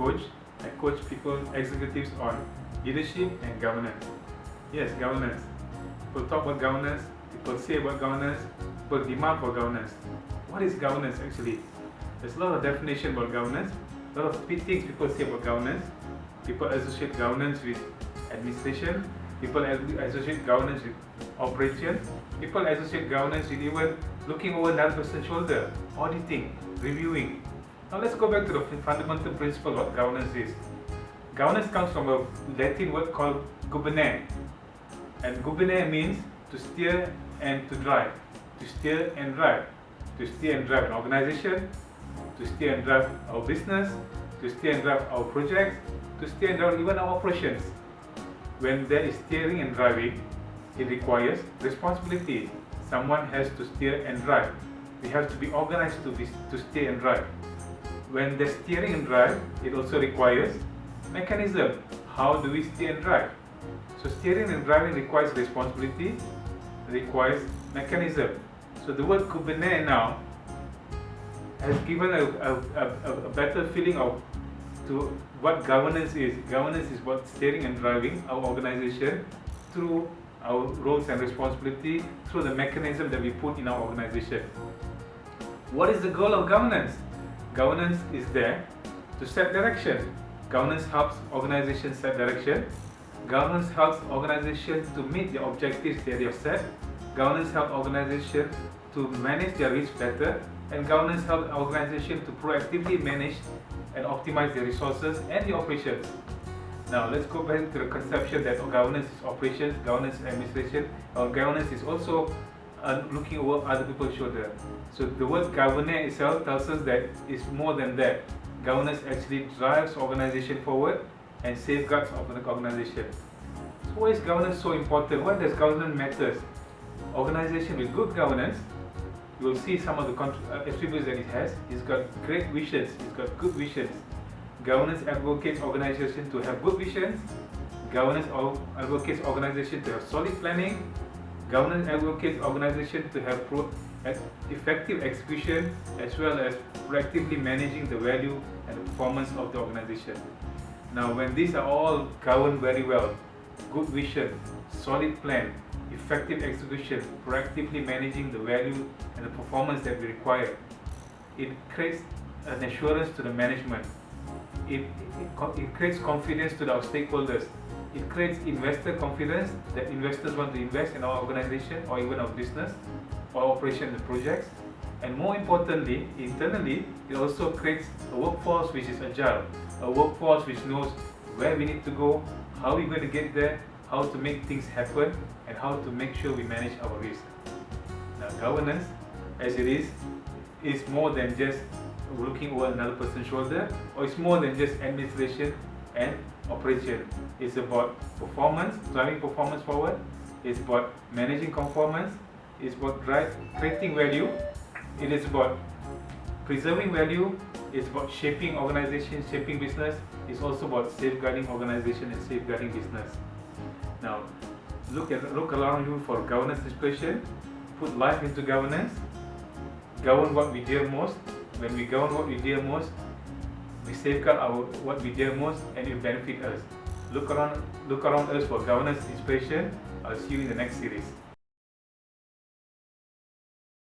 coach. I coach people, executives on leadership and governance. Yes, governance. People talk about governance, people say about governance, people demand for governance. What is governance actually? There's a lot of definition about governance, a lot of things people say about governance. People associate governance with administration, people associate governance with operation, people associate governance with even looking over another person's shoulder, auditing, reviewing. Now let's go back to the fundamental principle of what governance is. Governance comes from a Latin word called gubernare. And gubernare means to steer and to drive. To steer and drive. To steer and drive an organization, to steer and drive our business, to steer and drive our projects, to steer and drive even our operations. When there is steering and driving, it requires responsibility. Someone has to steer and drive. We have to be organized to steer and drive. When there's steering and drive, it also requires mechanism. How do we steer and drive? So steering and driving requires responsibility, requires mechanism. So the word gubernare now has given a better feeling of to what governance is. Governance is about steering and driving our organization through our roles and responsibility, through the mechanism that we put in our organization. What is the goal of governance? Governance is there to set direction. Governance helps organizations set direction. Governance helps organizations to meet the objectives that they have set. Governance helps organizations to manage their risk better. And governance helps organizations to proactively manage and optimize their resources and the operations. Now let's go back to the conception that governance is operations, governance is administration, or governance is also looking over other people's shoulder. So the word gubernare itself tells us that it's more than that. Governance actually drives organization forward and safeguards of the organization. So why is governance so important? Why does governance matter? Organization with good governance, you will see some of the attributes that it has. It's got great visions, it's got good visions. Governance advocates organization to have good visions. Governance advocates organization to have solid planning. Governance advocates organization to have effective execution as well as proactively managing the value and the performance of the organization. Now when these are all governed very well, good vision, solid plan, effective execution, proactively managing the value and the performance that we require, it creates an assurance to the management. It creates confidence to our stakeholders. It creates investor confidence that investors want to invest in our organization or even our business or operation and projects. And more importantly, internally, it also creates a workforce which is agile, a workforce which knows where we need to go, how we're going to get there, how to make things happen, and how to make sure we manage our risk. Now, governance, as it is more than just looking over another person's shoulder, or it's more than just administration and operation. It's about performance, driving performance forward. It's about managing performance. It's about creating value. It is about preserving value. It's about shaping organization, shaping business. It's also about safeguarding organization and safeguarding business. Now, look around you for governance inspiration. Put life into governance. Govern what we dear most. When we govern what we dear most, we safeguard what we dear most, and it benefits us. Look around us for governance inspiration. I'll see you in the next series.